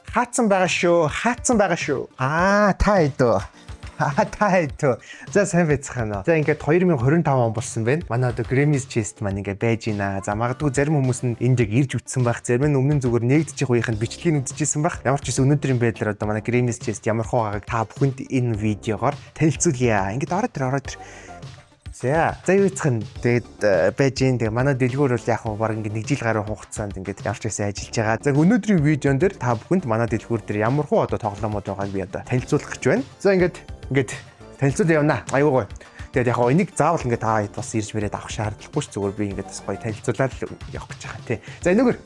Хаацсан байгаа шүү. Та идөө. За сайн байцгаана. За ингээд 2025 он болсон байна. Манай одоо Grammys Chest маань ингээд байж байна. За магадгүй зарим хүмүүс нь энд яг ирж үтсэн байх. Зарим нь өмнө нь зүгээр нэгдчих үеийнх нь бичлэгийг үзчихсэн байх. Ямар ч гэсэн өнөөдрийн байдлаар одоо манай Grammys Chest ямар хаагааг та бүхэнд энэ видеогоор танилцуулъя. Ингээд ороод ир. За юу хийх нь тэгээд байж гин. Тэгээ манай дэлгүүр бол яг баг ингээд нэг жил гаруй хугацаанд ингээд явж байсан ажиллаж байгаа. За өнөөдрийн видеон дээр та бүхэнд манай дэлгүүр дээр ямар хуу одоо тоглоомод байгааг би одоо танилцуулах гэж байна. За ингээд танилцуул явна. Аюугүй. Тэгээд яг энийг заавал ингээд та хэд бас ирж мэрээд авах шаардлагагүй ш. Зүгээр би ингээд бас гоё танилцуулаад явах гэж байгаа тий. За энэгээр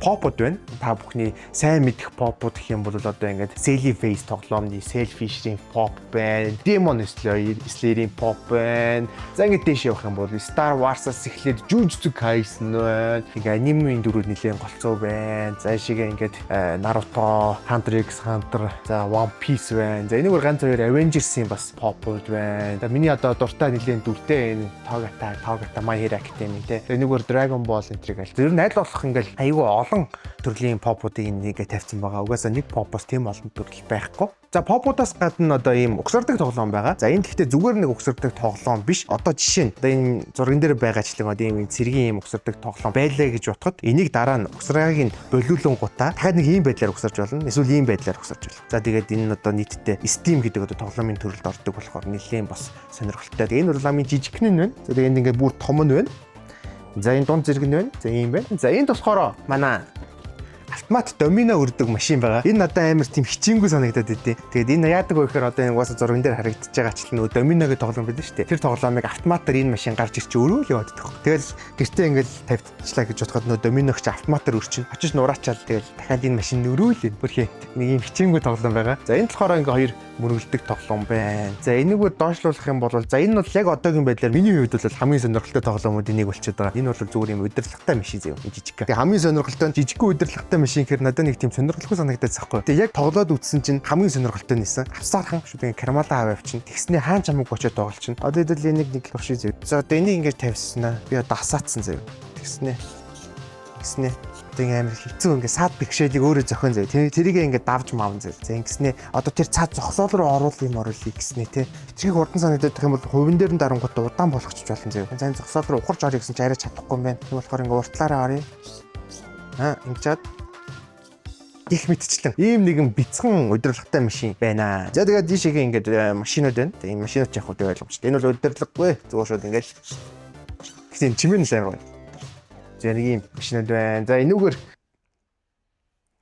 попуд байна. Та бүхний сайн мэдэх попуд гэх юм бол одоо ингээд Selly Face тоглоомны Selfish-ийн pop байна. Demon Slayer-ийн pop байна. За ингээд дэш явах юм бол Star Wars-аас эхлээд Jujutsu Kaisen байна. Ингээ анимын дүрүүд нэлээд голцоо байна. За шигээ ингээд Naruto, Hunter x Hunter, за One Piece байна. За энэгээр ганц хоёр Avengers-ийн бас popуд байна. За миний одоо дуртай нэлээд дүртэй энэ Togata My Hero Academia те. Энэгээр Dragon Ball энтриг аль. Тэр нь аль болох ингээд айгүй олон төрлийн попуудыг нэгэ тавьсан байгаа. Угаасаа нэг попоос тийм олон төрөл байхгүй. За попуудаас гадна одоо ийм угсардаг тоглоом байгаа. За энэ гэхдээ зүгээр нэг угсардаг тоглоом биш. Одоо жишээ нь одоо энэ зурган дээр байгаачлан одоо ийм цэргийн ийм угсардаг тоглоом байлаа гэж бодоход энийг дараа нь угсрааг нь болиулангуудаа дахиад нэг ийм байдлаар угсарч болно. Эсвэл ийм байдлаар угсарч болно. За тэгээд энэ нь одоо нийтдээ Steam гэдэг одоо тоглоомын төрөлд ордог болохоор нэлээд бас сонирхолтой. Тэгээд энэ тоглоомын жижигхэн нь байна. За тэгээд ингээд бүр том нь байна. За энэ дунд зэрэг нь байна. За ийм байна. За энд болохоор манай автомат домино өрдөг машин байгаа. Энэ надад амар тийм хичээнгүй санагдаад байдیں۔ Тэгээд энэ яадаг вэ гэхээр одоо энэ угаасаа зурган дээр харагдаж байгаа ч нөө домино гэдэг тоглоом байдаг шүү дээ. Тэр тоглоомыг автоматар энэ машин гарч ирч өөрөө л яваад байдаг. Тэгэл гэртээ ингээл тавьчихлаа гэж бодоход нөө доминог ч автоматар өрчин. Очиж нураачаал тэгэл дахиад энэ машин өрөөлөө. Бүрхээ нэг юм хичээнгүй тоглоом байгаа. За энэ болохоор ингээ хоёр мөргөлдөг тоглоом байна. За энэгээр доошлуулах юм бол за энэ бол яг одоогийн байдлаар миний хувьд бол хамгийн сонирхолтой тоглоомуудын нэг болчиход байгаа. Энэ бол зүгээр юм удирдлагатай машин заяа жижиг. Тэгээ хамгийн сонирхолтой нь жижигхэн удирдлагатай машин гэхээр надад нэг тийм сонирхолтой санагдаад байхгүй. Тэгээ яг тоглоод үзсэн чинь хамгийн сонирхолтой нээсэн. Авсаархан шүү дээ Кармала аваа авчин. Тэгснээ хаан чамаг бочоод байгаа чинь. Одоо хэдэл энийг нэг туршиж заяа. За одоо энийг ингэж тавьснаа. Би одоо асаацсан заяа. Тэгснээ. Тэгээ амар хэцүү ингээ саад бэрхшээлийг өөрөө зохион заяа. Тэрийг ингээ давж маавн заяа. За ингэснээ одоо тэр цаад зогсоол руу оруулъя гэснээ те. Тэрийг урдан санагдах юм бол хувин дээр нь дарангууд удаан болгочих болно заяа. За энэ зогсоол руу ухарч орё гэсэн чи арай чадахгүй юм байна. Тийм болохоор ингээ уртлаараа орё. Ингэчаад их мэдчлэн ийм нэгэн бяцхан удирдлагатай машин байна. За тэгээд дишээгээ ингээд машинууд байна. Тэгээд энэ машинууд яг хөө ойлгомжтой. Энэ бол удирдлаггүй. Зүгээр шууд ингээд гэсэн чимэн сайн байна. За нэг ийм машинууд байна. За энүүгээр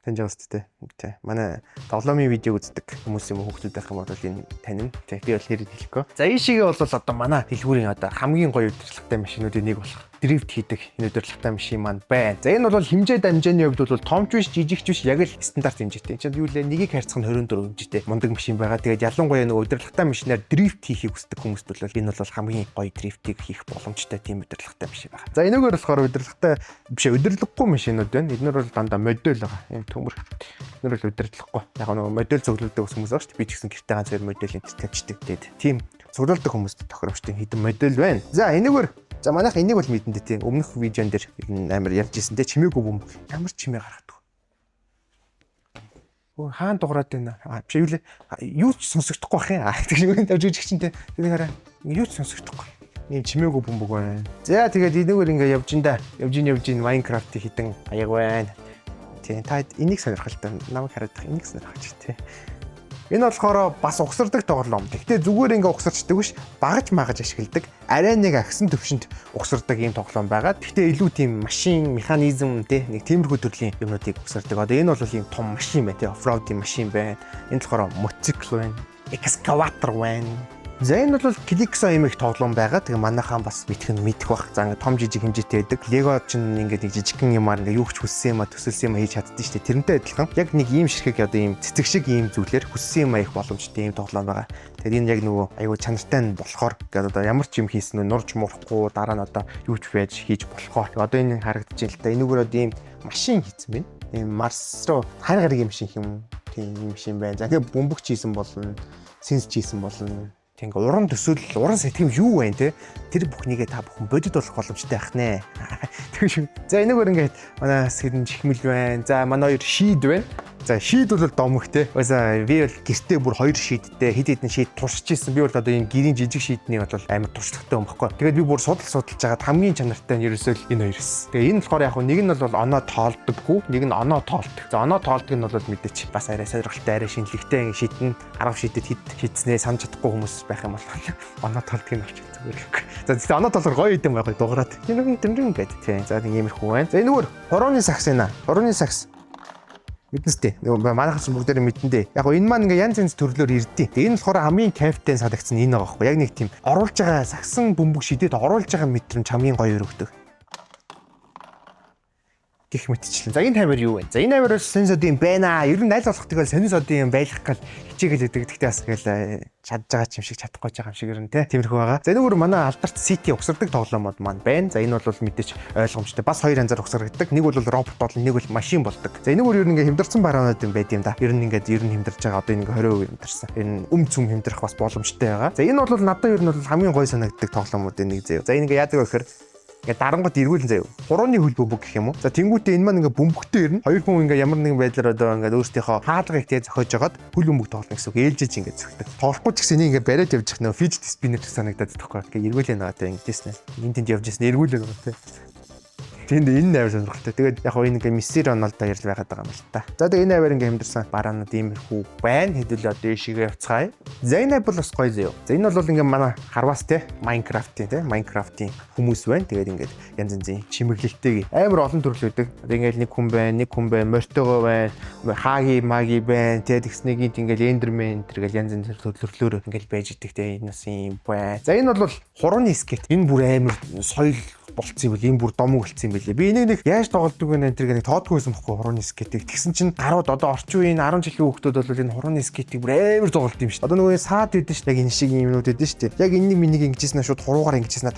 таньж байгаа шүү дээ. Тэ. Манай тоглоомын видео үздэг хүмүүс юм хүүхдүүд байх юм бол энэ танин. Тэ. Би бол хэрэг хэлэхгүй. За ийшээгээ бол одоо манай дэлгүүрийн одоо хамгийн гоё удирдлагатай машинуудын нэг болох дрифт хийдэг энэ удирдлагатай машин маань байна. За энэ бол хэмжээ дамжааны хувьд бол томч биш, жижигч биш, яг л стандарт хэмжээтэй. Энд чинь юу лээ нэгийг харьцах нь 24 хэмжээтэй мундаг машин байгаа. Тэгээд ялангуяа нэг удирдлагатай машинаар дрифт хийхийг хүсдэг хүмүүст бол энэ бол хамгийн гоё дрифтийг хийх боломжтой тийм удирдлагатай машин байна. За энэгээр болохоор удирдлагатай биш удирдлаггүй машинууд байна. Эднэр бол дандаа модель байгаа. Ийм төмөр. Эднэр бол удирдлаггүй. Яг нэг модель цуглуулдаг хүмүүс байгаа шүү дээ. Би ч гэсэн гэртээ ганц хоёр модель энэ тавьчихдаг тэгээд тийм цуглуулдаг хүмүүст тохиромжтой хэдэн модель байна. За энэгээр за манайх энийг бол мэдэн дээ тийм өмнөх видеон дээр амар ярьж ирсэн те чимээгүй бөмбөг ямар чимээ гаргадаг. Өө хаан дуурайд байна. Биш юу лээ юу ч сонсогдохгүй бах юм. Тэгж нэг тавьж өгч чинь те тэнийг хараа юу ч сонсогдохгүй. Ийм чимээгүй бөмбөг байна. За тэгээд энэгээр ингээ явж ин Minecraft хитэн аяг байна. Тийм та энийг сонирхолтой намайг хараад энийг сонирхож те. Энэ болохоор бас угсардаг тоглоом. Гэхдээ зүгээр ингээ угсарчдаг биш, багаж ашигладаг. Арай нэг агсан төвшөнд угсардаг ийм тоглоом байгаа. Гэхдээ илүү тийм машин, механизм те нэг тиймэрхүү төрлийн юмнуудыг угсардаг. Одоо энэ бол ийм том машин байна те, оффроудын машин байна. Энэ болохоор мотоцикл байна, экскаватор байна. За энэ бол Clixo имэх тоглоом байгаа. Тэгээ манайхаа бас мэдэх бах. За ингээ том жижиг хэмжээтэй байдаг. Lego чинь ингээ нэг жижигхэн юмар ингээ юу ч хүссэн юм төсөлсөн юм хийж чаддсан шүү дээ. Тэрнтэй адилхан. Яг нэг ийм ширхэг одоо ийм цэцэг шиг ийм зүйлээр хүссэн юм аях боломжтой ийм тоглоом байгаа. Тэгээд энэ яг нөгөө аюу чанартай нь болохоор гэдэг одоо ямар ч юм хийсэн нь нурж мурахгүй дараа нь одоо юу ч байж хийж болохоор. Одоо энэ харагдаж байна л да. Энэгээр одоо ийм машин хийсэн байна. Ийм Марс руу хар гарагийн машин юм. Тийм машин байна. За тэгээ бөмбөг хийсэн болно. Синс хийсэн болно. Тэг уран төсөл, уран сэтгэм юу вэ те? Тэр бүхнийгээ та бүхэн бодит болох боломжтой байх нэ. Тэг шүү. За энэгээр ингээд манай сэдэн чихмэл байна. За манай хоёр шийд байна. За шийд бол домогтэй. Уусаа би бол гэртээ бүр 2 шийдтэй хэд хэдэн шийд туршиж ирсэн. Би бол одоо энэ гэрийн жижиг шийдний бол амар туршлагатай юм баггүй. Тэгээд би бүр судалж жагаад хамгийн чанартай нь ерөөсөө энэ хоёр эс. Тэгээ энэ болохоор яг нэг нь бол оноо тоолдоггүй, нэг нь оноо тоолдог. За оноо тоолдог нь бол мэдээч бас арай сонирхолтой, арай шинэлэгтэй шийдэн 10 шийдэд хэд шийдснээ санаж чадахгүй хүмүүс байх юм бол оноо тоолдог нь авчих зүгээр юм. За тэгтээ оноо тоолохоор гоё идэм байхгүй дуурайд. Энэ тэмдэг ингээд тийм. За нэг иймэрхүү байна. За энэ өөр хурууны сакс байна. Хурууны сакс мэднэстэй. Манайхан ч бүгдээр мэднэ. Яг энэ маань ингээ янз янз төрлөөр ирдээ. Энэ болохоор хамгийн кайфтай санагдсан энэ байгаа байхгүй. Яг нэг тийм оруулж байгаа сагсан бөмбөг шидэд оруулж байгаа мэдрэмж хамгийн гоё өрөвдөг. Гэх мэтчлэн. За энэ таймер юу вэ? За энэ таймер сонь содын байна. Ер нь аль болох тэгэл сонь содын байлгах гал хичээгээл өгдөг. Тэгтээ бас тэгэл чадж байгаа юм шиг чадахгүй байгаа юм шиг ер нь тиймэрхүү байгаа. За энэ өөр манай алдарт City угсардаг тоглоомод маань байна. За энэ бол мэдээж ойлгомжтой. Бас хоёр янзаар угсардаг. Нэг бол робот болон нэг бол машин болдог. За энэ өөр ер нь ингээ хямдарсан бараанууд юм байд юм да. Ер нь хямдарч байгаа. Одоо ингээ 20% хямдарсан. Ер нь цүм хямдрах бас боломжтой байгаа. За энэ бол надад ер нь хамгийн гоё санагддаг тоглоомуудын нэг заяа. За энэ ингээ яадаг вэ гэхээр ингээ дарангууд эргүүлэн заяа. Хурууны хөл бөмбөг гэх юм уу? За тэнгуүтээ энэ маань ингээ бөмбөгтэй ирнэ. Хоёр хүн ингээ ямар нэгэн байдлаар одоо ингээ өөрсдийнхөө хаалгыг тэгээ зохиож жагаад хөл бөмбөг тоглоно гэсэн үг. Ээлжиж ингээ зохидог. Тоглохгүй ч гэсэн энийг ингээ бариад явж явах нөө фидget спиннер санагдаад тоххой. Ингээ эргүүлэн байгаа тэ ингэжсэн. Энд тэнд явж ирсэн эргүүлэн байгаа тэ. Тэнд энэ авир сонирхолтой. Тэгээд яг хоо энэ ингээ Месси Роналдо ярьж байгаад байгаа юм л та. За тэгээд энэ авир ингээ хэмдэрсэн бараанууд иймэрхүү байна. Хэдүүл одоо ишигээ явцгаая. За энэ бол бас гоё зөө. За энэ бол ингээ манай харвас те Майнкрафтын хүмүүс байна. Тэгээд ингээ янз янзын чимэглэлтэйг амар олон төрөл үүдэг. Одоо ингээ нэг хүн байна, мортого байна, маги байна. Тэгээд тэгснэгийн ингээ эндермен тэргээл янз янз төрлөөр ингээ байж идэг те. Энэ бас юм байна. За энэ бол хурууны скет. Энэ бүр амар соёл болцсон юм бэл энэ бүр домог болцсон юм байлээ. Би энийг нэг яаж тоглодог вэ энэ тэрийг тоодгүй байсан бохгүй хурууны скетийг. Тэгсэн чинь гарууд одоо орчин үеийн 10 жилийн хүүхдүүд бол энэ хурууны скетийг бүр амар тоглолт юм шүү дээ. Одоо нөгөө саад байдэн шүү дээ. Яг энэ шиг юмнууд байдэн шүү дээ. Яг энэний минийг ингэжсэн шууд хуруугаар ингэжсэн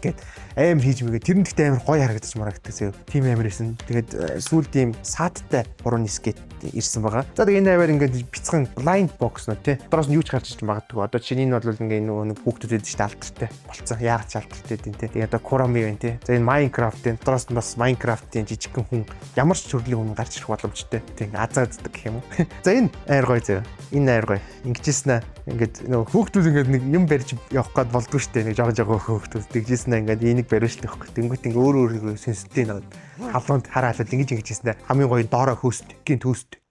гэд амар хийж мэгээ. Тэр нь гэхдээ амар гоё харагдаж марагддаг зөө. Тим амар исэн. Тэгээд сүүлд ийм саадтай хурууны скет ирсэн байгаа. За тэгээд энэ аваар ингээд бяцхан blind box нөө тий. Доороос нь юу ч гарч иж магадгүй. Одоо чинь энэ бол ингээд нөгөө хүүхдүүд байдаг шүү дээ алдартай болцсон. Яагаад ч алдартай дээ тий. Тэгээд одоо Kurami байна тий. За энэ Minecraft-ийн доороос нь бас Minecraft-ийн жижигхэн хүн ямар ч төрлийн хүн гарч ирэх боломжтой. Тий азааддаг гэх юм уу. За энэ амар гоё зөө. Энэ амар гоё. Ингэжсэн ингээд нөгөө хүүхдүүд ингээд нэг юм барьж явах гээд болдгоо шүү дээ. Нэг жоо хүүхдүүд тэгжсэн ингээд энийг барьж л явах. Тэнгүүт ингээд өөр сенситив нэг халуунд хараалал ингэжсэн хамгийн гоё доороо хөөст гин төст.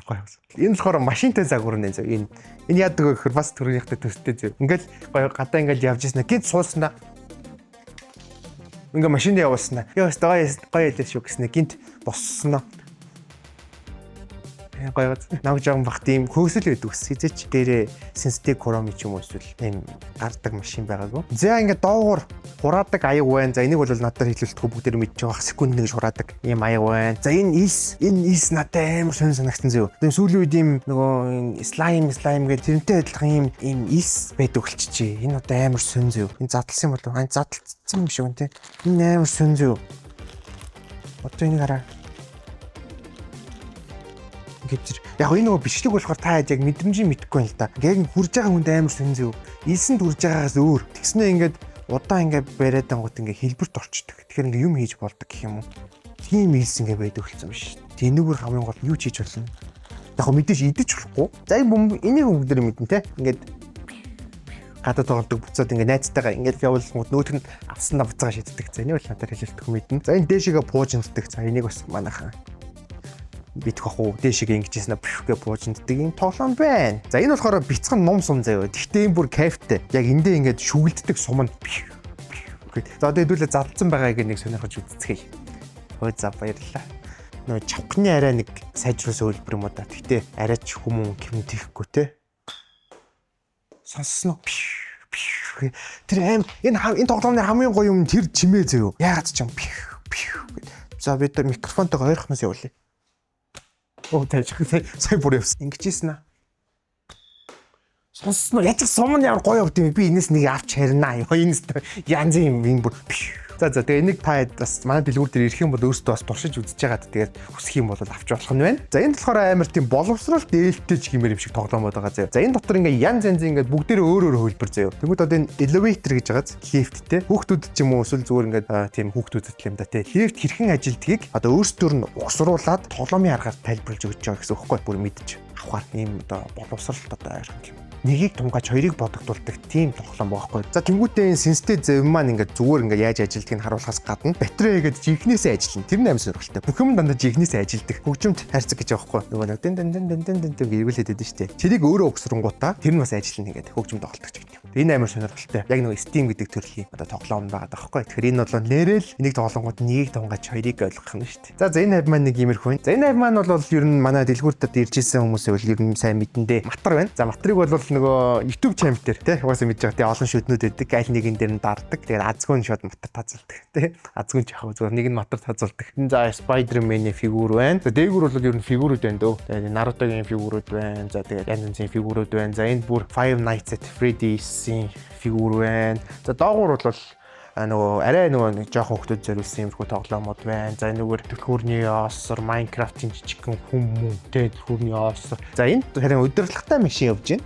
Гоё. Энэ болохоор машинтай загвар нэ зөө. Энэ яадаг вэ гэхээр бас төрөнийхтэй төстэй зөө. Ингээл гоё гадаа ингээл явж ирсэн. Гинт сууснаа. Ингээ машинд явуулснаа. Яа гоё ялээ шүү гэснэ. Гинт боссноо. Гоё навж байгаа бах тийм хөөсөл байдаг ус. Хизээч дээрээ сенситив Kurami ч юм уу эсвэл ийм гардаг машин байгаагүй. За ингээд доогуур хураадаг аяг байна. За энийг бол надад хэлүүлэхгүй бүгдээр мэдж байгаа. Секунд нэг хураадаг ийм аяг байна. За энэ ис надад амар санагдсан зөө. Тэгээ сүүлийн үед ийм нөгөө слайм гэж тэрнтэй адилхан ийм ис байдаг болчихжээ. Энэ одоо амар сон зөө. Энэ задлсан юм болов? Задлцсан юм шиг үнтэй. Энэ амар сон зөө. Одоо энийг хараа. Яг энэ нөгөө бичлэг болохоор та яг мэдрэмжийг мэдэхгүй юм л да. Яг хурж байгаа хүнд амар сонзөө. Илсэнд хурж байгаагаас өөр. Тэгснээ ингээд удаан ингээд бариад ангууд ингээд хэлбэрт орчдөг. Тэгэхээр ингээд юм хийж болдог гэх юм уу. Тийм илс ингээд байдаг болсон биш. Тэнүүгээр хамгийн гол юу ч хийж болно. Яг го мэдээж идэж болохгүй. За энийг бүгдээр мэднэ те. Ингээд гадаа тоглодог буцаад ингээд найзтайгаа ингээд явуулгууд нөтг нь авснаа буцаага шийддэг. За энийг бол надад хэлэлцэх мэднэ. За энэ дээшигээ буужиндаг. За энийг бас манайхан битэх ахгүй дээшигээ ингэжсэн гэ буужинддаг юм тоглоом байна. За энэ болохоор бяцхан ном сум заяа. Тэгтээ энэ бүр кайфтай. Яг эндээ ингээд шүглддэг сум нь. За одоо хэдүүлээ залцсан байгааг нэг сонирхож үзцгээе. Хөөе за баярлалаа. Нөө чавхны арай нэг сайжруулсан хөлбөр юм уу да. Тэгтээ арайч хүмүүн кэмтэхгүй те. Сонссноо. Тэр энэ тоглоомны хамгийн гоё юм тэр чимээ заяа. Яагаад ч юм. За бид нар микрофонтойгоо ойрхоноос явуулъя. Оо тааж сая бүр явсан. Ингэжсэн аа. Сонсноо яаж сум нь ямар гоё явд юм би энэс нэг авч харнаа. Энэс янз юм энэ бүр За тэгээ энийг та бас манай дэлгүүр дээр ирэх юм бол өөрсдөө бас туршиж үзэж байгаад тэгээд хүсэх юм бол авч болох нь байна. За энэ болохоор амар тийм боловсрал дээлтэй ч гэмээр юм шиг тоглоом байгаа заяа. За энэ дотор ингээ янз янзын ингээ бүгдээрээ өөр хөлбөр заяа. Тэнгүүд одоо энэ elevator гэж байгааз лифттэй. Хүүхдүүд ч юм уу эсвэл зүгээр ингээ тийм хүүхдүүдэд л юм да тий. Лифт хэрхэн ажилдгийг одоо өөрсдөр нь угсруулад тоглоомын аргаар тайлбарлаж өгч байгаа гэсэн үг байхгүй бүр мэдэж авахар ийм одоо боловсралт одоо арга юм. Нэгийг тунгааж хоёрыг бодогдуулдаг тийм тоглоом байхгүй. За тэнгуүтээ энэ синстэй зөв маань ингээд зүгээр ингээд яаж ажилдгийг харуулахаас гадна батарей гэдэг жинхнээсээ ажиллана. Тэр нь амар сонирхолтой. Бүх юм дандаа жинхнээсээ ажилдаг. Хөгжимд хайрцаг гэж байгаа байхгүй. Нөгөө нэг дэн гэрүүлээд байдаг шүү дээ. Тэрийг өөрөө өгсрөнгуудаа тэр нь бас ажиллана ингээд хөгжим тоглолтогч гэдэг юм. Энэ амар сонирхолтой. Яг нөгөө Steam гэдэг төрлийн одоо тоглоом байгаа байхгүй. Тэгэхээр энэ бол нэрэл энийг тоглоомгууд нэгийг тунгааж хоёрыг ойлгох нь шүү дээ. За энэ хайп маань нэг иймэрхүү. За энэ хайп маань бол ер нь манай дэлгүүртад ирж ирсэн хүмүүсээ бол ер нь сайн мэдэндээ матар байна. За матрыг бол нөгөө YouTube channel дээр тий угаасаа мэдж байгаа тий олон шүднүүд байдаг. Аль нэгэн дээр нь дарддаг. Тэгээд азгүй нь шууд матар тазалдаг тий. Азгүй ч яхав зүгээр нэг нь матар тазалдаг. За Spider-Man-ийн фигур байна. За дээгүүр бол ер нь фигурүүд байна дөө. Тэгээд Naruto-гийн фигурүүд байна. За тэгээд янз янзын фигурүүд байна. За энэ бүр Five Nights at Freddy's-ийн фигур байна. За доогуур бол нөгөө арай нөгөө нэг жоохон хөлтөд зориулсан юмрхүү тоглоомод байна. За энэгээр төлхүүрний осор, Minecraft-ийн жижигхэн хүмүүс тий төлхүүрний осор. За энэ харин удирдлагатай машин явж байна.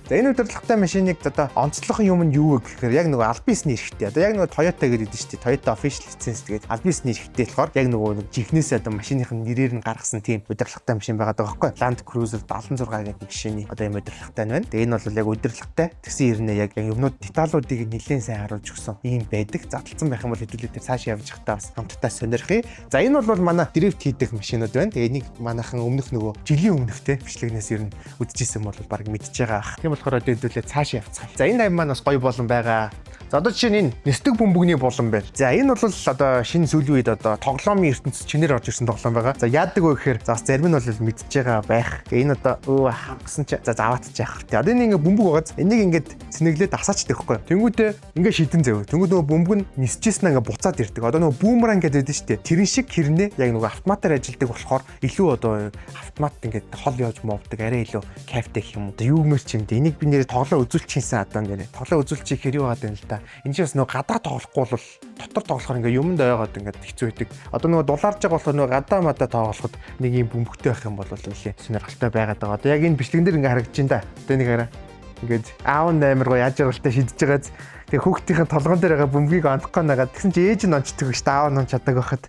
За энэ удирдлагатай машиныг одоо онцлох юм нь юу вэ гэхээр яг нөгөө аль биесний эрэхтэй. Одоо яг нөгөө Toyota гэдэг нь шүү дээ. Toyota official license тэгээд аль биесний эрэхтэй болохоор яг нөгөө нэг жихнээсээ одоо машиныхын нэрээр нь гаргасан тийм удирдлагатай машин байгаа даа байхгүй. Land Cruiser 76 гэдэг машины одоо юм удирдлагатай байна. Тэгээд энэ бол яг удирдлагатай. Тэгсэн хэрнээ яг юмнууд деталуудыг нэлээд сайн харуулж өгсөн юм байдаг. Задлцсан байх юм бол хэдүүлээ тэр цааш явж захтаа бас хамтдаа сонирхъя. За энэ бол манай дрифт хийдэг машинууд байна. Тэгээд энийг манайхан өмнөх нөгөө жилийн өмнөхтэй бичлэгнээс ер нь үдчихсэн бол баг мэдж байгаа ах. Тэгэхээр дэвдүүлээ цааш явцгаая. За энэ хайм маань бас гоё болон байгаа. За одоо жишээ нь энэ нэстэг бөмбөгний болон байна. За энэ бол одоо шинэ сүүлийн үед одоо тоглоомын ертөнцид чинээр орж ирсэн тоглоом байгаа. За яадаг вэ гэхээр за бас зарим нь бол мэдчихэж байгаа байх. Энэ одоо хангасан чи за заваатчих яах вэ? Одоо энэ ингээ бөмбөг байгааз энийг ингээд сэнэглээд асаачдаг байхгүй. Тэнгүүтээ ингээ шидэн заяа. Тэнгүүд нөгөө бөмбөг нь нисчихсэн ингээ буцаад ирдэг. Одоо нөгөө бүүмеранг гэдэг байдаг шүү дээ. Тэрэн шиг хэрнээ яг нөгөө автоматар ажилдаг болохоор илүү одоо автомат ингээд хол явж мовдөг арай илүү кайфтай гэх юм. Одоо юу мэр ч юм. Энийг би нэр тоглоо үзүүлчихсэн одоо нэрээ. Тоглоо үзүүлчих хэрэг байгаад байна л да. Энэ ч бас нөгөө гадаа тоглохгүй бол дотор тоглохоор ингээ юмд ойгоод ингээд хэцүү байдаг. Одоо нөгөө дулаарж байгаа болохоор нөгөө гадаа мадаа тоглоход нэг юм бөмбөгтэй байх юм бол нэлээ сонирхолтой байгаад байгаа. Одоо яг энэ бичлэгэн дээр ингээ харагдаж байна да. Одоо нэг хараа. Ингээд аав наймар гоо яаж яралтай шидэж байгааз тэгээ хүүхдийн толгон дээр байгаа бөмбөгийг онцох гэнэгаад тэгсэн чи ээж нь онцдог шүү дээ. Аав нь онцдаг байхад.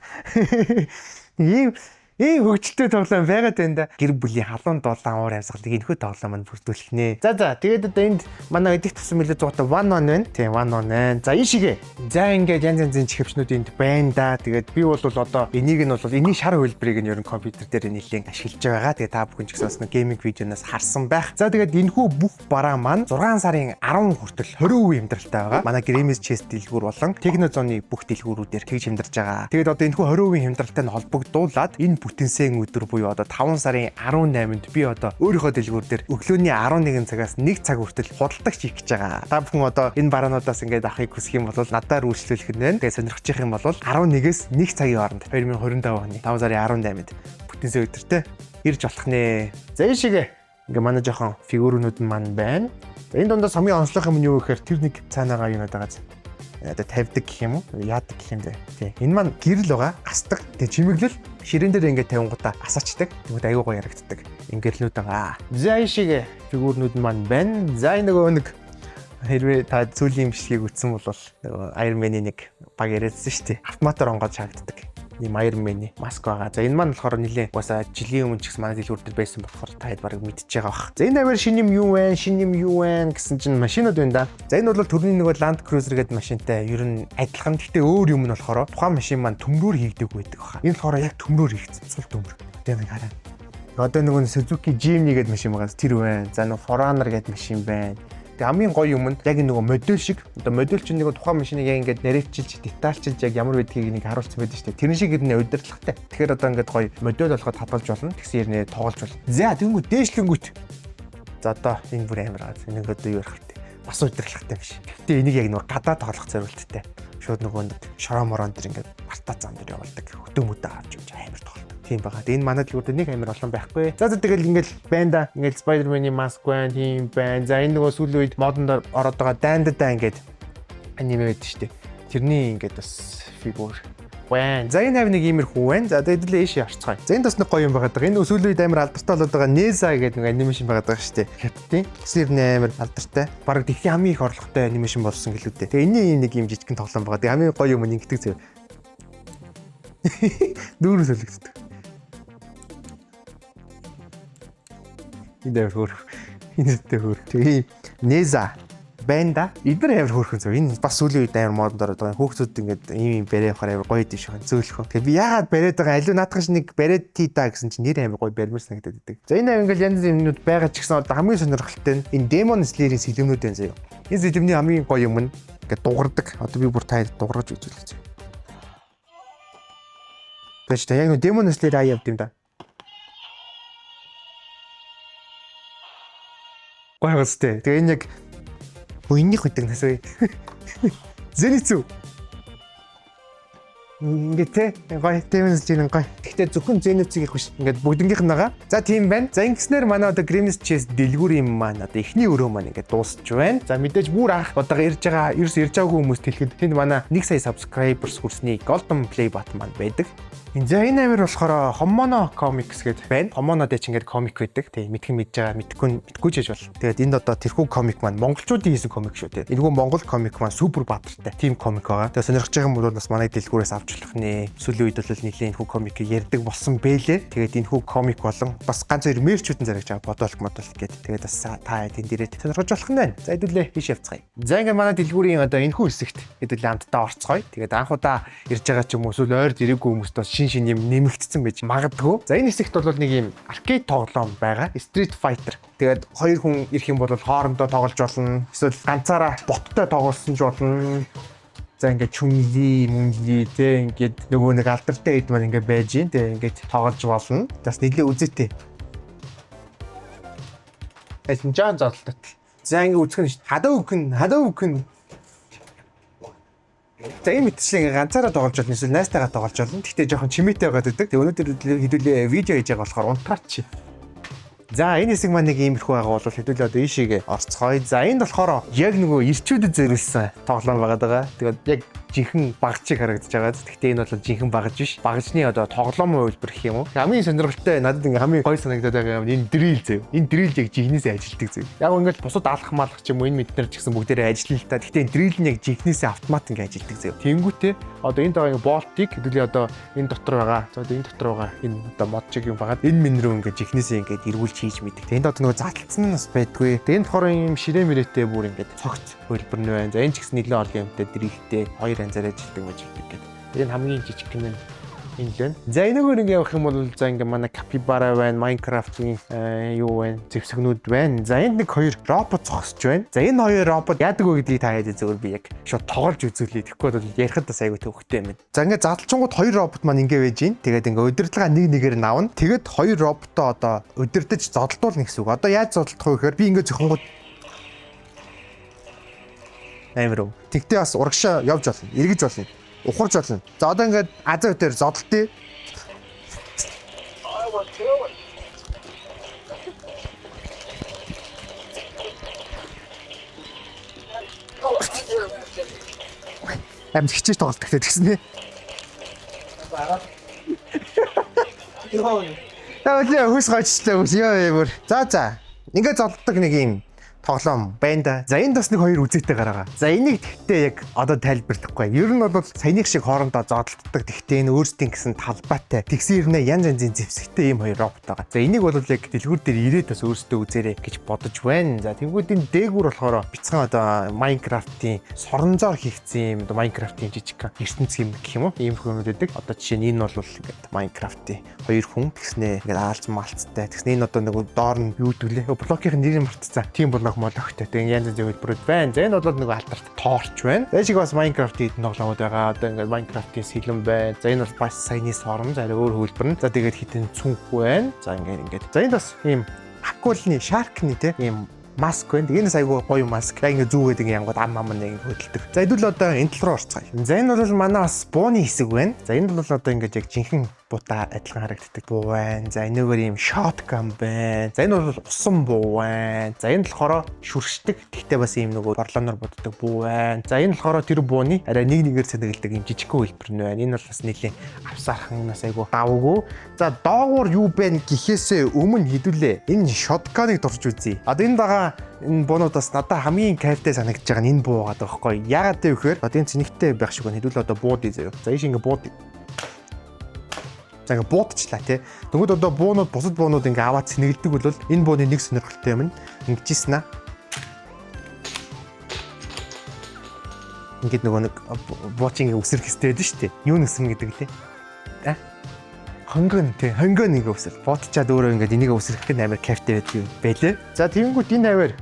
Ийм хөгжилтэй тоглоом байгаад байна да. Гэр бүлийн халуун дулаан уур амьсгалыг энэхүү тоглоом маань бүрдүүлэх нэ. За тэгээд одоо энд манай эдих тусам билээ зугата 1 on байна. Тийм 1 on байна. За энэ шигээ. За ингээд янз янзын чихвчнүүд энд байна да. Тэгээд би бол одоо энийг нь бол энэний шар хөлбрийг нь ер нь компьютер дээр нэлээд ашиглаж байгаа. Тэгээд та бүхэн ч гэсэн бас нэг гейминг видеоноос харсан байх. За тэгээд энэхүү бүх бараа маань 6 сарын 10 хүртэл 20% хямдралтай байгаа. Манай Grimm's Chest дэлгүүр болон Technozone бүх дэлгүүрүүдээр тэгж хямдарч байгаа. Тэгээд одоо энэхүү 20% хямдралтай нь холбогдуулаад энэ бүтэнсэн өдөр буюу одоо 5 сарын 18-нд би одоо өөрийнхөө дэлгүүр дээр өглөөний 11 цагаас 1 цаг хүртэл худалдагч хийх гэж байгаа. Та бүхэн одоо энэ бараануудаас ингээд авахыг хүсэх юм бол надаар үйлчлүүлэх нь байна. Тэгээ сонирхож их юм бол 11-ээс 1 цагийн хооронд 2025 оны 5 сарын 18-нд бүтэнсэн өдөртэй ирж болох нэ. За энэ шиг ингээ манай жоохон фигурнууд маань байна. За энэ дундаа сумын онцлог юм нь юу гэхээр тэр нэг цаанаага юу надад одоо тавьдаг гэх юм уу? Яадаг гэх юм бэ? Тий. Энэ маань гэрэл байгаа, асдаг. Тэгээ чимэглэл ширээн дээр ингээд тавингуудаа асаачдаг. Тэгвэл аюу гоо ярагддаг. Ингэрлнүүд байгаа. За энэ шиг фигурнууд маань байна. За энэ нөгөө нэг хэрвээ та зүйлийн бичлэгийг үзсэн бол нөгөө Iron Man-ийн нэг баг яриадсан шүү дээ. Автоматар онгоод шаагддаг. Ийм Iron Man-ийн маск байгаа. За энэ маань болохоор нэлээ угаасаа жилийн өмнө ч гэсэн манай дэлгүүр дээр байсан болохоор та хэд барыг мэдчихэж байгаа бах. За энэ аваар шинэ юм юу вэ? Шинэ юм юу вэ гэсэн чинь машинууд байна да. За энэ бол төрний нэг Land Cruiser гэдэг машинтай ер нь адилхан. Гэхдээ өөр юм нь болохоор тухайн машин маань төмрөөр хийгдэг байдаг баха. Энэ болохоор яг төмрөөр хийгдсэн цул төмөр. Тэгээ нэг хараа. Одоо нөгөө Suzuki Jimny гэдэг машин байгаа. Тэр байна. За нөгөө Forerunner гэдэг машин байна. Тэгээ хамгийн гоё юм нь яг нөгөө модель шиг одоо модель чинь нэг тухайн машиныг яг ингээд нарийнчилж детальчилж яг ямар байдгийг нэг харуулсан байдаг шүү дээ. Тэрэн шиг гэрнэ удирдлагатай. Тэгэхээр одоо ингээд гоё модель болоход хадгалж болно. Тэгсэн хэрнээ тоглож болно. За тэнгүү дээшлэнгүүт. За одоо энэ бүр амар газ. Энийг одоо юу ярих вэ? Бас удирдлагатай юм шиг. Гэхдээ энийг яг нөгөө гадаа тоглох зорилттой. Шууд нөгөө шороо морон дэр ингээд мартаа зам дээр явуулдаг. Хөтөөмөдөө авч явж амар тоглох. Тийм байгаа. Энэ манай дэлгүүрт нэг амар олон байхгүй. За тэгэл ингээл байна да. Ингээл Spider-Man-ийн маск байна, тийм байна. За энэ нөгөө сүүлийн үед модонд ороод байгаа дайндаа ингээд аниме байдаг шүү дээ. тэрний ингээд бас фигур байна. За энэ нэг иймэрхүү байна. За тэгээд хэдүүлээ ийшээ орцгоё. За энэ бас нэг гоё юм байгаа даа. Энэ сүүлийн үед амар алдартай болоод байгаа Neza гэдэг нэг анимашн байгаа даа шүү дээ. Хятадын тэр амар алдартай. Бараг дэлхийн хамгийн их орлоготой анимашн болсон гэлүү дээ. Тэгээд энэ нэг юм жижигхэн тоглоом байгаа. Тэгээд хамгийн гоё юм ингэдэг зөө. Дүүрэн солигддог. Энэ хөр. Энэ хөр. Тэгээд Neza бэнда эдгээр амар хөөрхөн зөв. Энэ бас сүүлийн үед амар модонд ороод байгаа. Хүүхдүүд ингээд ийм барай авахаар амар гоё дээ шүү. Зөөлхөө. Тэгээ би яагаад бариад байгаа илүү наадах шиг нэг бариад тий та гэсэн чинь нэр амар гоё барьмаар санагдаад идэг. За энэ ингээд янз бүрийн юмнууд байгаа ч гэсэн одоо хамгийн сонирхолтой нь энэ Demon Slayer-ийн сэлэмнүүд байна заяа. Энэ сэлэмний хамгийн гоё юм нь ингээд дугардаг. Одоо би бүр таад дугаргаж үзүүлээ. Тэгэж та яг Demon Slayer аяа явд юм да. Гоё хэвчээ. Тэгээ энэ яг Өнийх үдэг насаа. Зэнитсүү. Ингээд те гоё темэнс чинь гоё. Гэхдээ зөвхөн зэнитсийг их биш. Ингээд бүгднгийнх нь байгаа. За тийм байна. За ингэснээр манай одоо Grimm's Chest дэлгүүр юм маань одоо эхний өрөө маань ингээд дуусч байна. За мэдээж бүр анх удаага ирж байгаа, ерөөс ирж байгаагүй хүмүүст хэлэхэд тэнд манай 1 сая subscribers хүрсний Golden Play button маань байдаг. За энэ амир болохоор Homono Comics гэдэг байна. Homono дээр ч ингээд комик байдаг. Тэгээ мэдхэн мэдж байгаа, мэдгүй ч гэж бол. Тэгээд энд одоо тэрхүү комик маань монголчуудын хийсэн комик шүү дээ. Энэгүй монгол комик маань супер баатартай. Тим комик байгаа. Тэгээд сонирхож байгаа хүмүүс бас манай дэлгүүрээс авчлах нэ. Сүүлийн үед бол нэлийн энэхүү комикийг ярьдаг болсон бэлээ. Тэгээд энэхүү комик болон бас ганц хоёр мерчүүдэн зарагч байгаа бодолк гэдэг. Тэгээд бас та тэнд ирээд сонирхож болох нь байна. За хэдүүлээ тийш явцгаая. За ингээд манай дэлгүүрийн одоо энэхүү хэсэгт хэдүүлээ амтдаа орцгоё. Тэгээд анхудаа ирж байгаа ч юм уу эсвэл ойр ирээгүй хүмүүст бас шин юм нэмэгдсэн байж магадгүй. За энэ хэсэгт бол нэг юм аркейд тоглоом байгаа. Street Fighter. Тэгээд хоёр хүн ирэх юм бол хоорондоо тоглож болно. Эсвэл ганцаараа боттой тоглосон ч болно. За ингээд чүмли мөнгли те ингээд нөгөө нэг алдартай хэд маань ингээд байж гин те ингээд тоглож болно. Бас нэлээ үзээтэй. Эсэн жан зодлоо. За ингээд үзэх нь хадаа өгөн. За ийм мэтчлэн ганцаараа тоглож болно эсвэл найстайгаа тоглож болно. Гэхдээ жоохон чимээтэй байгаад байдаг. Тэгээ өнөөдөр хэдүүлээ видео хийж байгаа болохоор унтраач. За энэ хэсэг маань нэг иймэрхүү байгаа бол хэдүүлээ одоо ийшээгээ орцгоё. За энд болохоор яг нөгөө ирчүүдэд зориулсан тоглоом байгаа. Тэгээд яг жинхэнэ багчийг харагдаж байгаа. Гэхдээ энэ бол жинхэнэ багж биш. Багжны одоо тоглоомын хувилбар гэх юм уу. Хамгийн сонирхолтой надад ингээ хамгийн гоё санагдаад байгаа юм энэ дрил зав. Энэ дрил яг жинхнээсээ ажилтдаг зав. Яг ингээд бусад алах малах ч юм уу энэ мэднэр ч гэсэн бүгдээрээ ажиллана л та. Гэхдээ энэ дрил нь яг жинхнээсээ автомат ингээ ажилтдаг зав. Тэнгүүтээ одоо энд байгаа болтыг хэдүүлээ одоо энэ дотор байгаа. За одоо энэ дотор байгаа энэ одоо модчиг юм байгаа. Энэ мэн рүү ингээ жинхнээсээ ингээ эргүүлж хийж мэддэг. Тэнд одоо нөгөө заалтсан нь бас байдгүй. Тэгээд энэ болохоор юм ширээ мөрөөтэй бүр ингээ цогт хөлбөр нь байна. За энэ ч гэсэн нэлээд олон юмтай дрилтэй хоёр анзаар ажилтдаг гэдэг. Энэ хамгийн жижиг юм энэ л байна. За энэгээр ингээ явах юм бол за ингээ манай Capybara байна, Minecraft-ийн юу байна, зэвсэгнүүд байна. За энд нэг хоёр робот зогсож байна. За энэ хоёр робот яадаг вэ гэдгийг та хэд зөвөр би яг шууд тоглож үзүүлээ. Тэгэхгүй бол ярихад бас айгүй төвхтэй юм байна. За ингээ задлчингууд хоёр робот маань ингээ байж гин. Тэгээд ингээ удирдлага нэг нэгээр навна. Тэгээд хоёр роботоо одоо удирдах зодолдуулна гэсэн үг. Одоо яаж зодолдох вэ гэхээр би ингээ зөвхөнгүүд амируу. Тэгтээ бас урагшаа явж болно. Эргэж болно. Ухарж болно. За одоо ингээд азаа дээр зодолтъё. Амт хичээж тоглолт гэсэн нэ. Таавал хөөс гойчлаа үс ёо бүр. За. Ингээд зодолдог нэг юм тоглоом байна да. За энд бас нэг хоёр үзээтэй гараа. За энийг тэгтээ яг одоо тайлбарлахгүй. Ер нь бол саяных шиг хоорондоо зодтолдог. Тэгтээ энэ өөрсдийн гэсэн талбайтай. Тэгсэн хэрнээ янз янзын зэвсэгтэй ийм хоёр робот байгаа. За энийг бол яг дэлгүүр дээр ирээд бас өөрсдөө үзээрэй гэж бодож байна. За тэнгүүдийн дээгүүр болохоор бяцхан одоо Minecraft-ийн соронзоор хийгдсэн юм. Одоо Minecraft-ийн жижиг ертөнц юм гэх юм уу? Ийм хүмүүс байдаг. Одоо жишээ нь энэ бол ингээд Minecraft-ийн хоёр хүн тэгснээ ингээд аалз малцтай. Тэгснээ энэ одоо нэг доор нь юу гэдэг лээ? Блокийн нэрийг мартцсан. Тийм бол мологтой. Тэгээ янз янзын хэлбэрүүд байна. За энэ бол нэг алдарт торч байна. Тэгээ шиг бас Minecraft-ийн тоглоомод байгаа. Одоо ингээд Minecraft-ийн сэлэн байна. За энэ бол бас саяны сорон. За өөр хэлбэр нь. За тэгээд хитэн цүнх байна. За ингээд. За энэ бас ийм акулны, шаркны те ийм маск байна. Энэс айгүй гоё маск. Яг ингээд зүүгээд ингээд янгууд ам нэг хөдөлдөг. За хэдүүл одоо энэ тал руу орцгаая. За энэ бол манай бас бууны хэсэг байна. За энэ бол одоо ингээд яг жинхэнэ буудаа адилхан харагддаг буу байна. За энэгээр ийм shotgun байна. За энэ бол усан буу байна. За энэ болохоор шүршдэг. Гэхдээ бас ийм нөгөө борлоноор буддаг буу байна. За энэ болохоор тэр бууны арай нэгээр санагддаг ийм жижигхэн хэлбэр нь байна. Энэ бол бас нэлийн авсаархан нас айгу давгүй. За доогуур юу байна гэхээсээ өмнө хэдүүлээ. Энэ shotgun-ыг дурж үзье. Одоо энэ байгаа энэ буунуудаас надад хамгийн кайфтай санагдаж байгаа нь энэ буу байгаа байхгүй. Яагаад вэ гэхээр одоо энэ цэнэгтэй байх шиг байна. Хэдүүлээ одоо буудъя заяа. За ийш ингээ бууд. За ингээ буудчихлаа тий. Тэгвэл одоо буунууд бусад буунууд ингээ аваад цэнэгэлдэг бол энэ бууны нэг сонирхолтой юм. Ингэжсэн аа. Ингээд нөгөө нэг буучин өсрөх хэрэгтэй байдаг шүү дээ. Юу өсрнө гэдэг лээ. Да? Хонгон тий. Хонгон ингээ өсөр. Буудчаад өөрөө ингээд энийг өсрөх нь амар кайфтай байдаг юм байлээ. За тэгэнгүүт энэ аваар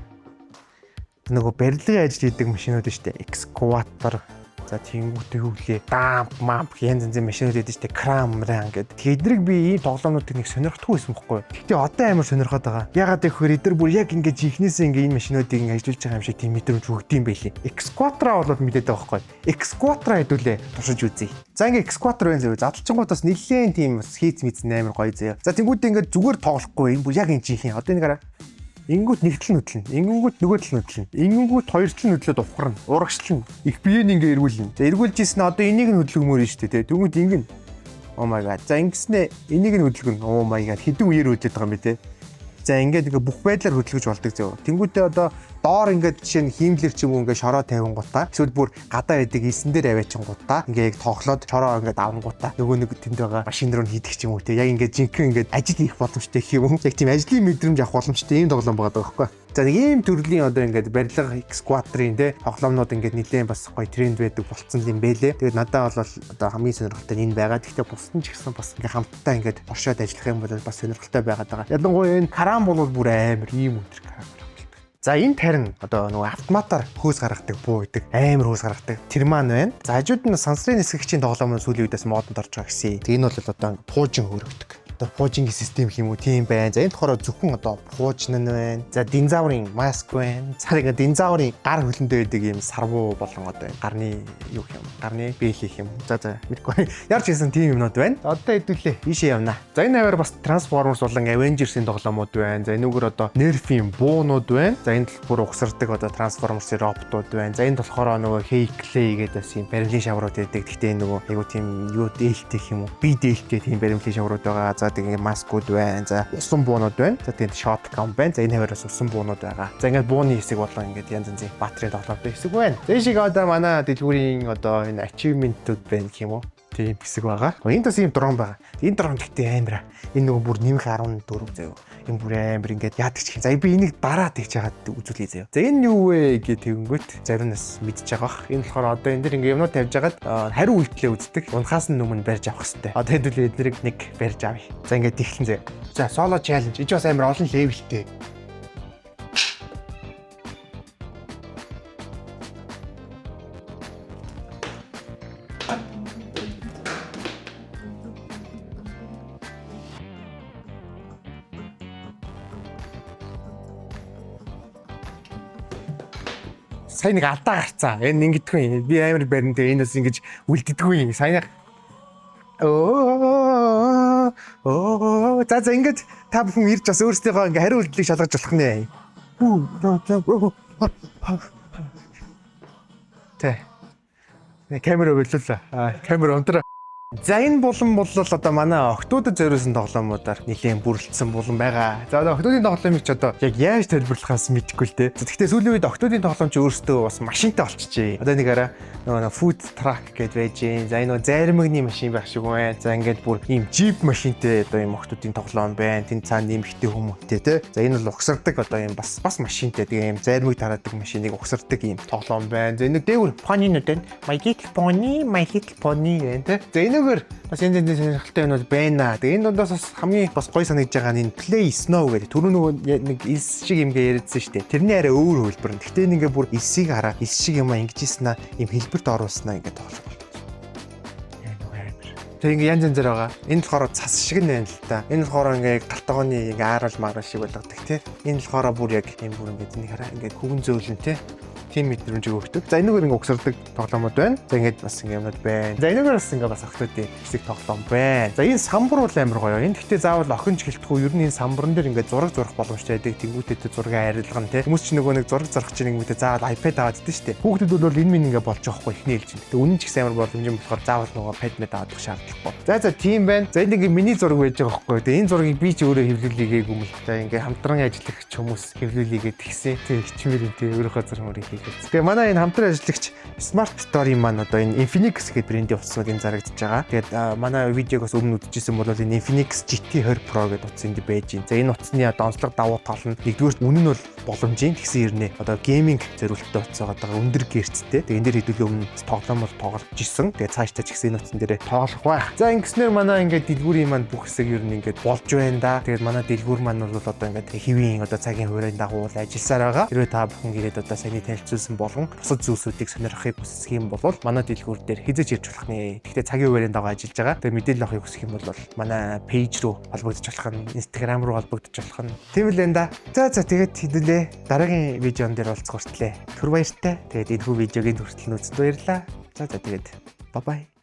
нөгөө барилгын ажил хийдэг машинууд шүү дээ. Excavator. За тэгэнгүүтээ хөвлөө. Дамп, мамп янз янзын машинууд байдаг шүү дээ. Кран, мран гэдэг. Тэдрэг би ийм тоглоомнуудыг нэг сонирхдаггүй байсан байхгүй. Гэхдээ одоо амар сонирхоод байгаа. Ягаад гэхээр эдгээр бүр яг ингээд жихнээсээ ингээд энэ машинуудыг ингээд ажиллаж байгаа юм шиг тийм мэдрэмж өгдөм байлээ. Excavator бол мэдээд байгаа байхгүй. Excavator хэдүүлээ туршиж үзье. За ингээд Excavator байна заяа. Задлчингуудаас нэлээд тийм хийц мэдсэн амар гоё заяа. За тэгэнгүүтээ ингээд зүгээр тоглохгүй юм бүр яг энэ жихнээ. Одоо энэ гараа ингүүт нэгтэл нүдлэн, ингүүт нөгөө тал нүдлэн, ингүүт хоёр тал нүдлээд ухрна, урагшлна. Их биеийг ингээ эргүүлнэ. За эргүүлж ийсэн одоо энийг нь хөдөлгөмөр нь шүү дээ. Тэгвэл ингэн. Oh my god. За ингэснэ энийг нь хөдөлгөн. Oh my god. Хэдэн үеэр хөдлөж байгаа юм бэ те. За ингээд ингээ бүх байдлаар хөдөлгөж болдог зөө. Тэнгүүтээ одоо доор ингээд жишээ нь хиймлэр ч юм уу ингээ шороо тавингуудаа эсвэл бүр гадаа байдаг ийсэн дээр аваачингуудаа ингээ яг тоглоод шороо ингээ давангуудаа нөгөө нэг тэнд байгаа машин руу хийдэг ч юм уу те. Яг ингээ жинхэнэ ингээ ажил хийх боломжтой гэх юм уу. Яг тийм ажлын мэдрэмж авах боломжтой ийм тоглоом байгаа байхгүй. За нэг ийм төрлийн одоо ингээд барилга Excavator-ын те тоглоомнууд ингээд нэлээд бас гоё тренд байдаг болцсон юм бэлээ. Тэгээд надад бол одоо хамгийн сонирхолтой нь энэ байгаа. Гэхдээ бусдын ч гэсэн бас ингээ хамтдаа ингээд оршоод ажиллах юм бол бас сонирхолтой байгаад байгаа. Ялангуяа энэ кран бол бүр амар ийм өндөр кран. За энэ тарин одоо нөгөө автоматар хөөс гаргадаг буу гэдэг амар хөөс гаргадаг тэр маань байна. За хажууд нь сансрын нисгэгчийн тоглоомын сүүлийн үедээс модонд орж байгаа гэсэн. Тэгээ энэ бол одоо пуужин хөрөгдөг. Одоо пуужингийн систем гэх юм уу тийм байна. За энэ болохоор зөвхөн одоо пуужин нь байна. За динозаврын маск байна. За ингээ динозаврын гар хөлөндөө байдаг юм сарвуу болон одоо гарны юу гэх юм. Гарны бэл гэх юм. За мэдгүй. Ярч хийсэн тийм юмнууд байна. Одоо хэдүүлээ ийшээ явна. За энэ аваар бас Transformers болон Avengers-ийн тоглоомууд байна. За энэгээр одоо Nerf-ийн буунууд байна. За энд бүр угсардаг одоо Transformers-ийн роботууд байна. За энд болохоор нөгөө Hey-Clay гэдэг бас юм баримлын шаврууд байдаг. Гэхдээ нөгөө айгуу тийм юу дээлтэй юм уу? Би дээлтэй тийм баримлын шаврууд байгаа. За тэгээ маскууд байна. За усан буунууд байна. За тэгээд shotgun байна. За энэ хаваараас усан буунууд байгаа. За ингээд бууны хэсэг болон ингээд янз янзын батарей тоглоомтой хэсэг байна. За энэ шиг одоо манай дэлгүүрийн одоо энэ achievement-ууд байна гэх юм уу? Тийм хэсэг байгаа. Энд бас ийм дрон байгаа. Энэ дрон гэхдээ амар. Энэ нөгөө бүр нэмэх 14 заяа. Энэ бүр амар ингээд яадаг ч юм. За би энийг дараад хийж хагаад үзүүлье заяа. За энэ юу вэ гэж тэгэнгүүт зарим нас мэдчихэж байгаа бах. Энэ болохоор одоо энэ дэр ингээд юмнууд тавьж хагаад хариу үйлдэлээ үздэг. Унахаас нь өмнө барьж авах хэрэгтэй. Одоо хэдүүлээ эднэрийг нэг барьж авъя. За ингээд тэглэн заяа. За solo challenge. Энд бас амар олон левелтэй. Сайн нэг алдаа гарцаа. Энэ ингэдэггүй. Би амар барина тэгээ энэ бас ингэж үлддэггүй. Сайн за ингэж та бүхэн ирж бас өөрсдийнхөө ингээ хариу үйлдэлийг шалгаж болох нэ. Тэ. Камера боллоо. Камера өндөр. За энэ булан бол одоо манай октоудад зориулсан тоглоомудаар нэлээд бүрэлдсэн булан байгаа. За одоо октоудын тоглоомыг ч одоо яг яаж тайлбарлахаас мэдэхгүй л дээ. Гэхдээ сүүлийн үед октоудын тоглоом ч өөрөөсөө бас машинтай болчихжээ. Одоо нэг араа нөгөө food truck гэдээ байж гин. За энэ нөгөө зармагны машин байх шиг байна. За ингээд бүр ийм jeep машинтай одоо ийм октоудын тоглоом байна. Тэнд цаана нэмэгтэй хүмүүсттэй те. За энэ бол угсардаг одоо ийм бас машинтай тэгээ ийм зармаг тараадаг машиныг угсардаг ийм тоглоом байна. За энэ дээгүүр pony-нууд байна. My little pony гэн те. За энэгээр бас энэ сонирхолтой юмуд байна. Тэгээ энэ дундаас бас хамгийн бас гоё санагдж байгаа нь энэ Play Snow гэдэг. Түрүү нөгөө нэг ис шиг юмгээ яриадсан шүү дээ. Тэрний арай өөр хөлбөр. Гэхдээ энэ ингээ бүр исийг хараа. Ис шиг юм ингэжсэн аа ийм хэлбэрт оруулснаа ингээ тоглох болов. Тэгээ ингээ янз янзэр байгаа. Энэ болохоор цас шиг нь байна л та. Энэ болохоор ингээ галтгооны ингээ аарал маарал шиг болгодог тий. Энэ болохоор бүр яг ийм бүр ингээ энийг хараа ингээ хүүгэн зөөлөн тий. team мэдрэмж өгдөг. За энэгээр ингээ угсардаг тоглоомод байна. За ингээд бас ингээ юмнууд байна. За энэгээр бас ингээ бас охтуудын хэсэг тоглоом байна. За энэ самбар бол амар гоё. Энэ гэхдээ заавал охин ч гэлтгүй ер нь энэ самбарн дээр ингээ зураг зурах боломжтой байдаг. Тэнгүүтээ зургийн арилга нь те. Хүмүүс ч нөгөө нэг зураг зурах чинь нэгмэдээ заавал iPad аваад идэж штэ. Хүүхдүүд бол энэ минь ингээ болж байгаа хгүй ихний ээлжинд. Тэгээ үнэн ч их амар боломжтой болохоор заавал нөгөө pad мэд авах шаардлагагүй. За team байна. За энэ ингээ миний зураг байж байгаа хгүй. Тэгээ энэ зургийг би ч өөрөө хэвлүүлээгүй юм л. За ингээ хамтран ажиллагч хүмүүс хэвлүүлээгээд тэгсэн. Тэг хичмээр юм те өөрөө зураг мөрийг хийгээд. Тэгээ манай энэ хамтран ажиллагч Smart Story маань одоо энэ Infinix гэдэг брендийн утаснууд энэ зарагдаж байгаа. Тэгээд манай видеогоос өмнө үзчихсэн бол энэ Infinix GT20 Pro гэдэг утас энд байж байна. За энэ утасны онцлог давуу тал нь нэгдүгээр үнэ нь бол боломжийн тэгсэн хэрнээ одоо гейминг зориулттай утас байгаа өндөр гэрцтэй. Тэгээд энэ дээр хэдүүлээ өмнө тоглоомор тоглож исэн. Тэгээд цаашдаа ч гэсэн энэ утсан дээр тоглох байх. За ингэснээр манай ингээд дэлгүүрийн маань бүх хэсэг ер нь ингээд болж байна да. Тэгээд манай дэлгүүр маань бол одоо ингээд хэвийн одоо цагийн хуурайн дагуу ажилласаар байгаа. Хэрвээ та бүхэн ирээд одоо саяны танилцуулсан болгон бусад зүйлсүүдийг сонирхохыг хүсэх юм бол манай дэлгүүр дээр хизэж ирж болох нэ. Гэхдээ цагийн хуурайн дагуу ажиллаж байгаа. Тэгээд мэдээлэл авахыг хүсэх юм бол манай пэйж рүү холбогдож болох нь, Instagram руу холбогдож болох нь. Тийм л энэ да. За тэгээд хэдүүлээ. Дараагийн видеон дээр уулзах хүртлээ. Түр баяртай. Тэгээд энэ хүү видеогийн хүртэл үзсэн баярлалаа. За тэгээд bye bye.